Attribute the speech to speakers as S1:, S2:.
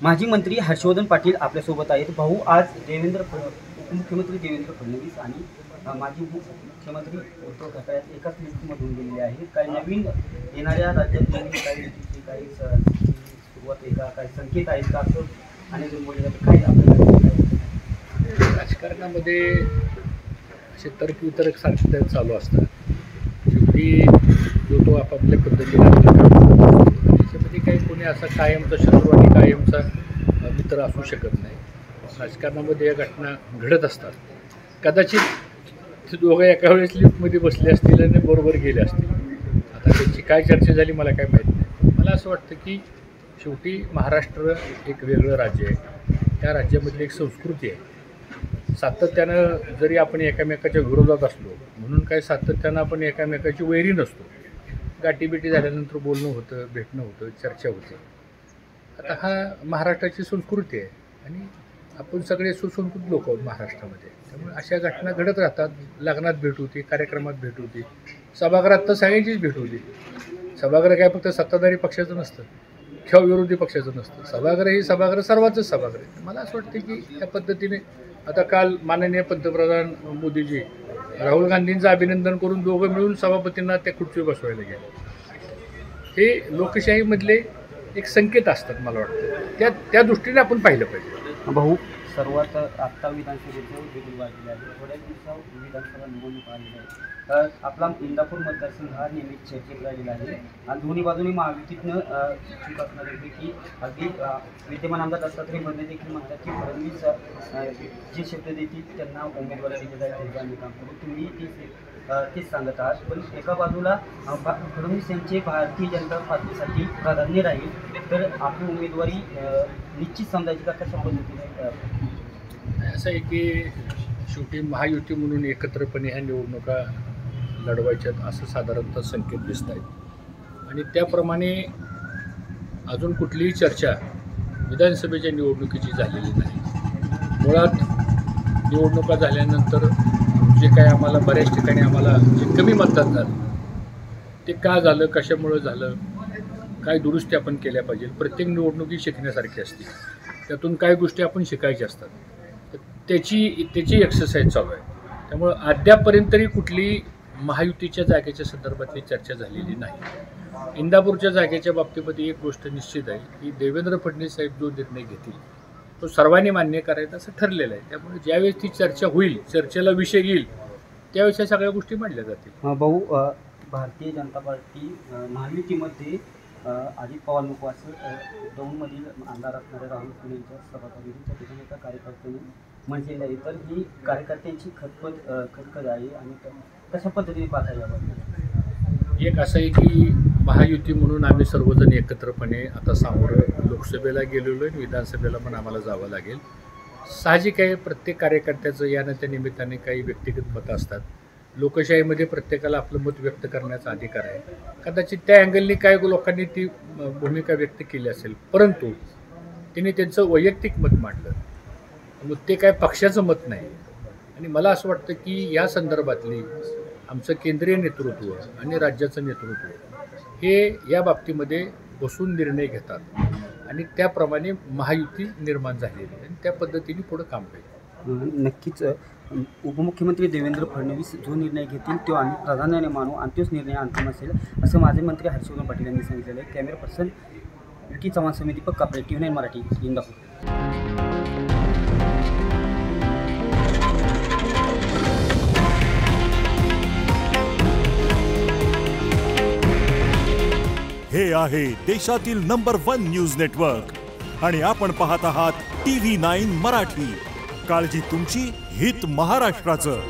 S1: माजी मंत्री हर्षवर्धन पाटील आपल्यासोबत आहेत। भाऊ, आज उपमुख्यमंत्री देवेंद्र फडणवीस आणि माजी मुख्यमंत्री उद्धव ठाकरे एकाच लिस्टमधून गेलेले आहेत। काही नवीन येणाऱ्या राज्यात नवीन काही सुरुवात आहे का, काही संकेत आहेत का, असं अनेक बोलले जातं। काय आपल्याला
S2: राजकारणामध्ये असे तर्कवितर्क सारखे चालू असतात। शेवटी जो तो आपापल्या पद्धतीने त्याच्यामध्ये काही कोणी असा कायमचा शत्रू आणि कायमचा मित्र असू शकत नाही। राजकारणामध्ये या घटना घडत असतात। कदाचित ते दोघं एका वेळेस लिफ्टमध्ये बसले असतील आणि बरोबर गेले असतील। आता त्यांची काय चर्चा झाली मला काय माहीत नाही। मला असं वाटतं की शेवटी महाराष्ट्र एक वेगळं राज्य आहे। त्या राज्यामधली एक संस्कृती आहे। सातत्यानं जरी आपण एकामेकाच्या विरोधात असलो म्हणून काय सातत्यानं आपण एकामेकाची वैरी नसतो। गाठीभेटी झाल्यानंतर बोलणं होतं, भेटणं होतं, चर्चा होते। आता हा महाराष्ट्राची संस्कृती आहे आणि आपण सगळे सुसंस्कृत लोक आहोत महाराष्ट्रामध्ये। त्यामुळे अशा घटना घडत राहतात। लग्नात भेट होती, कार्यक्रमात भेट होती, सभागृहात तर सगळ्यांचीच भेट होती। सभागृह काय फक्त सत्ताधारी पक्षाचं नसतं किंवा विरोधी पक्षाचं नसतं। सभागृह ही सभागृह सर्वांचंच सभागृह आहे। मला असं वाटतं की त्या पद्धतीने आता काल माननीय पंतप्रधान मोदीजी राहुल गांधींचं अभिनंदन करून दोघं मिळून सभापतींना त्या खुर्चीवर बसवायला गेले। हे लोकशाहीमधले एक संकेत असतात। मला वाटतं त्या दृष्टीने आपण पाहिलं पाहिजे।
S1: भाऊ, सर्वात आत्ता विधानसभेचं वेगळी वाढलेली आहे। थोड्या दिवसात विधानसभा निवडणूक आलेली आहे। आपला इंदापूर मतदारसंघ हा नेहमीच चर्चेत राहिलेला आहे आणि दोन्ही बाजूनी महायुतीतनं इच्छुक असणाऱ्यापैकी अगदी विद्यमान आमदार दत्तात्रय भरणे देखील म्हणतात की फडणवीस जे शब्द देतील त्यांना उमेदवारी दिली जाईल, त्यांचं आम्ही काम करू। तुम्ही तेच सांगत आहात, पण एका बाजूला फडणवीस यांचे भारतीय जनता पार्टीसाठी प्राधान्य राहील, तर आपली उमेदवारी निश्चित समजायची का, कशा पद्धतीने?
S2: असं आहे की शेवटी महायुती म्हणून एकत्रपणे ह्या निवडणुका लढवायच्यात असं साधारणतः संकेत दिसत आहेत आणि त्याप्रमाणे अजून कुठलीही चर्चा विधानसभेच्या निवडणुकीची झालेली नाही। मुळात निवडणुका झाल्यानंतर जे काय आम्हाला बऱ्याच ठिकाणी आम्हाला जे कमी मतदान झालं ते का झालं, कशामुळं झालं, काय दुरुस्ती आपण केल्या पाहिजे। प्रत्येक निवडणुकी शिकण्यासारखी असते, त्यातून काय गोष्टी आपण शिकायच्या असतात, तर त्याची एक्सरसाइज चालू आहे। त्यामुळं अद्यापपर्यंत तरी कुठली महायुतीच्या जागेच्या संदर्भातली चर्चा झालेली नाही। इंदापूरच्या जागेच्या बाबतीमध्ये एक गोष्ट निश्चित आहे की देवेंद्र फडणवीस साहेब जो निर्णय घेतील तो सर्वांनी मान्य करायचा असं ठरलेलं आहे। त्यामुळे ज्यावेळेस ती चर्चा होईल, चर्चेला विषय येईल, त्यावेळेस या सगळ्या गोष्टी मांडल्या जातील।
S1: भाऊ, भारतीय जनता पार्टी महायुतीमध्ये अजित पवार नको असं दौंडमधील आमदार असणाऱ्या राहुल फुले यांच्या सभापतींच्या ठिकाणी एका कार्यकर्त्यांनी म्हटलेलं आहे, तर ही कार्यकर्त्यांची खतखत आहे आणि कशा पद्धतीने पाहता यावं?
S2: एक असं आहे की महायुती म्हणून आम्ही सर्वजण एकत्रपणे आता सामोरं लोकसभेला गेलेलो आहे, विधानसभेला पण आम्हाला जावं लागेल। साहजिक आहे, प्रत्येक कार्यकर्त्याचं या त्या निमित्ताने काही व्यक्तिगत मतं असतात। लोकशाहीमध्ये प्रत्येकाला आपलं मत व्यक्त करण्याचा अधिकार आहे। कदाचित त्या अँगलने काय लोकांनी ती भूमिका व्यक्त केली असेल, परंतु त्यांनी त्यांचं वैयक्तिक मत मांडलं, मग ते काय पक्षाचं मत नाही। आणि मला असं वाटतं की या संदर्भातली आमचं केंद्रीय नेतृत्व आणि राज्याचं नेतृत्व हे या बाबतीमध्ये बसून निर्णय घेतात आणि त्याप्रमाणे महायुती निर्माण झालेली आहे आणि त्या पद्धतीने पुढं काम होईल।
S1: नक्कीच उपमुख्यमंत्री देवेंद्र फडणवीस जो निर्णय घेतील तो आम्ही प्राधान्याने मानू आणि तोच निर्णय अंतिम असेल, असं माजी मंत्री हर्षवर्धन पाटील यांनी सांगितलेलं आहे। कॅमेरा पर्सन विकी चव्हाण समिती दीपक कापडे, TV9 मराठी, इंदापूर।
S3: हे आहे देशातील नंबर 1 न्यूज नेटवर्क आणि आपण पाहत आहात TV9 मराठी। काळजी तुमची, हित महाराष्ट्राचं।